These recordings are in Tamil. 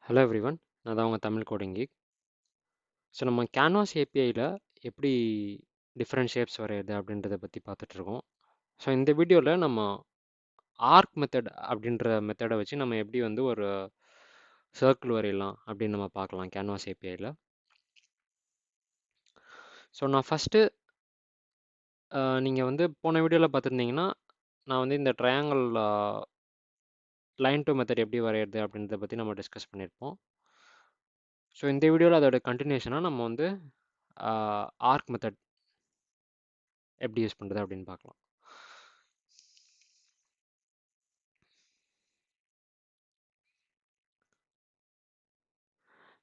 ஹலோ எவ்ரிவன், நான் தான் உங்கள் தமிழ் கோடிங் கீக். ஸோ நம்ம கேன்வாஸ் ஏபிஐயில் எப்படி டிஃப்ரெண்ட் ஷேப்ஸ் வரையுது அப்படின்றத பற்றி பார்த்துட்ருக்கோம். ஸோ இந்த வீடியோவில் நம்ம ஆர்க் மெத்தட் அப்படின்ற மெத்தடை வச்சு நம்ம எப்படி வந்து ஒரு சர்க்கிள் வரையலாம் அப்படின்னு நம்ம பார்க்கலாம் கேன்வாஸ் ஏபிஐயில். ஸோ நான் ஃபஸ்ட்டு நீங்கள் வந்து போன வீடியோவில் பார்த்துருந்தீங்கன்னா நான் வந்து இந்த ட்ரையாங்கிள் லைன் டு மெத்தட் எப்படி வரையிறது அப்படின்றத பற்றி நம்ம டிஸ்கஸ் பண்ணியிருப்போம். ஸோ இந்த வீடியோவில் அதோட கண்டினியூஷனாக நம்ம வந்து ஆர்க் மெத்தட் எப்படி யூஸ் பண்ணுறது அப்படின்னு பார்க்கலாம்.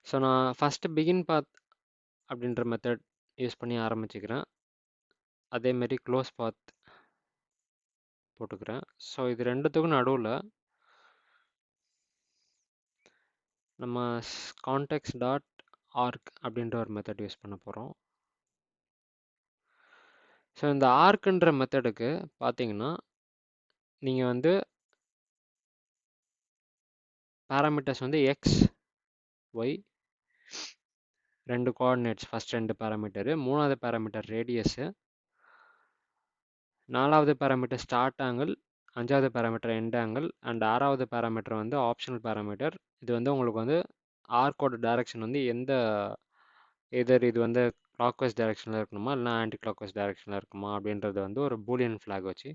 ஸோ நான் ஃபஸ்ட்டு பிகின் பாத் அப்படின்ற மெத்தட் யூஸ் பண்ணி ஆரம்பிச்சுக்கிறேன். அதேமாரி க்ளோஸ் பாத் போட்டுக்கிறேன். ஸோ இது ரெண்டுத்துக்கும் நடுவில் நம்ம கான்டெக்ஸ்ட் டாட் ஆர்க் அப்படின்ற ஒரு மெத்தட் யூஸ் பண்ண போகிறோம். ஸோ இந்த ஆர்க்குன்ற மெத்தடுக்கு பார்த்தீங்கன்னா நீங்கள் வந்து பேராமீட்டர்ஸ் வந்து எக்ஸ் ஒய் ரெண்டு கோஆர்டினேட்ஸ், ஃபஸ்ட் ரெண்டு பேராமீட்டரு, மூணாவது பேராமீட்டர் ரேடியஸு, நாலாவது பேராமீட்டர் ஸ்டார்ட் ஆங்கிள், அஞ்சாவது பேராமீட்டர் எண்ட் ஆங்கிள் அண்ட் ஆறாவது பேராமீட்டர் வந்து ஆப்ஷனல் பேராமீட்டர். இது வந்து உங்களுக்கு வந்து ஆர்க்கோட டைரக்ஷன் வந்து எந்த எதர் இது வந்து கிளாக்வைஸ் டைரக்ஷனில் இருக்கணுமா இல்லைனா ஆன்டி கிளாக்வைஸ் டைரக்ஷனில் இருக்குமா அப்படின்றது வந்து ஒரு பூலியன் ஃப்ளாக் வச்சு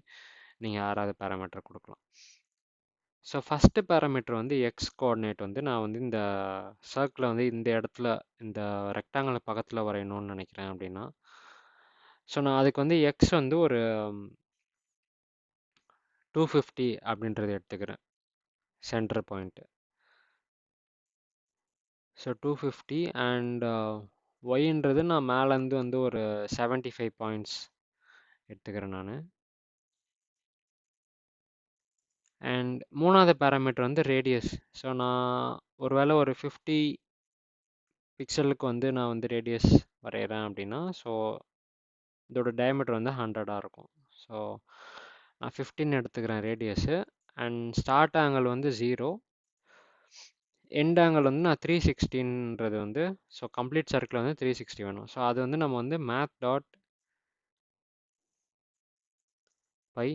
நீங்கள் ஆறாவது பேராமீட்டர் கொடுக்கலாம். ஸோ ஃபஸ்ட்டு பேராமீட்டர் வந்து எக்ஸ் கோஆர்டினேட் வந்து நான் வந்து இந்த சர்க்கிளை வந்து இந்த இடத்துல இந்த ரெக்டாங்கிள் பக்கத்தில் வரையணும்னு நினைக்கிறேன் அப்படின்னா, ஸோ நான் அதுக்கு வந்து எக்ஸ் வந்து ஒரு 250 அப்படின்றத எடுத்துக்கிறேன் சென்டர் பாயிண்ட்டு. ஸோ 250 அண்ட் ஒய்ன்றது நான் மேலேருந்து வந்து ஒரு 75 பாயிண்ட்ஸ் எடுத்துக்கிறேன் நான். அண்ட் மூணாவது பேராமீட்டர் வந்து ரேடியஸ். ஸோ நான் ஒருவேளை ஒரு 50 பிக்சலுக்கு வந்து நான் வந்து ரேடியஸ் வரைகிறேன் அப்படின்னா, ஸோ இதோட டயமீட்டர் வந்து 100ஆக இருக்கும். ஸோ நான் 15 எடுத்துக்கிறேன் ரேடியஸு. அண்ட் ஸ்டார்ட் ஆங்கிள் வந்து 0, எண்ட் ஆங்கிள் வந்து நான் 360ன்றது வந்து, ஸோ கம்ப்ளீட் சர்க்கிள் வந்து 360 வேணும். ஸோ அது வந்து நம்ம வந்து math dot pi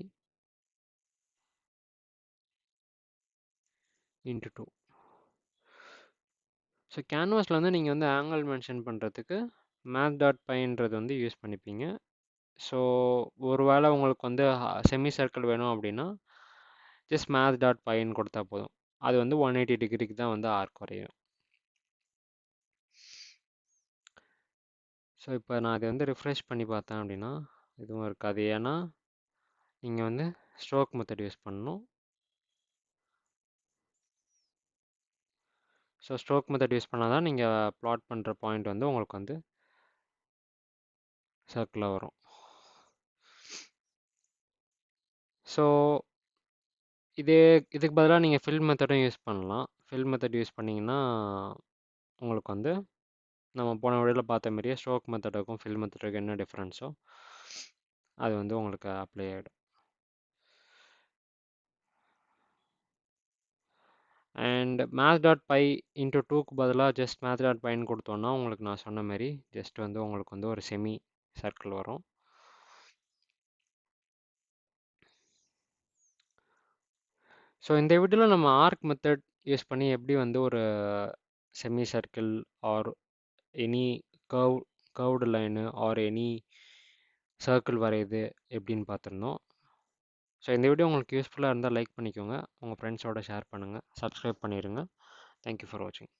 into 2. So கேன்வாஸில் வந்து நீங்கள் வந்து ஆங்கிள் மென்ஷன் பண்ணுறதுக்கு மேத் டாட் பைன்றது வந்து யூஸ் பண்ணிப்பீங்க. ஸோ ஒரு வேளை உங்களுக்கு வந்து செமி சர்க்கிள் வேணும் அப்படின்னா ஜஸ்ட் மேத் டாட் பைன்னு கொடுத்தா போதும். அது வந்து 180 டிகிரிக்கு தான் வந்து ஆர்க் வரையும். ஸோ இப்போ நான் அதை வந்து ரிஃப்ரெஷ் பண்ணி பார்த்தேன் அப்படின்னா எதுவும் இருக்காது. ஏன்னா நீங்கள் வந்து ஸ்ட்ரோக் மெத்தட் யூஸ் பண்ணணும். ஸோ ஸ்ட்ரோக் மெத்தட் யூஸ் பண்ணால் தான் நீங்கள் ப்ளாட் பண்ணுற பாயிண்ட் வந்து உங்களுக்கு வந்து சர்க்கிளில் வரும். ஸோ இதுக்கு பதிலாக நீங்கள் ஃபில் மெத்தடும் யூஸ் பண்ணலாம். ஃபில் மெத்தட் யூஸ் பண்ணிங்கன்னா உங்களுக்கு வந்து நம்ம போன வீடியோவில் பார்த்த மாதிரியே ஸ்ட்ரோக் மெத்தடுக்கும் ஃபில் மெத்தடுக்கும் என்ன டிஃப்ரென்ஸோ அது வந்து உங்களுக்கு அப்ளை ஆகிடும். And math dot pi into 2க்கு பதிலாக ஜஸ்ட் மேத் டாட் பைன்னு கொடுத்தோன்னா உங்களுக்கு நான் சொன்ன மாதிரி ஜஸ்ட் வந்து உங்களுக்கு வந்து ஒரு செமி சர்க்கிள் வரும். ஸோ இந்த வீடியோவில் நம்ம ஆர்க் மெத்தட் யூஸ் பண்ணி எப்படி வந்து ஒரு semi circle or any curved line or any circle வரையுது எப்படின்னு பார்த்துருந்தோம். ஸோ இந்த வீடியோ உங்களுக்கு யூஸ்ஃபுல்லாக இருந்தால் லைக் பண்ணிக்கோங்க, உங்கள் ஃப்ரெண்ட்ஸோட ஷேர் பண்ணுங்கள், சப்ஸ்கிரைப் பண்ணிடுங்க. தேங்க்யூ ஃபார் வாட்சிங்.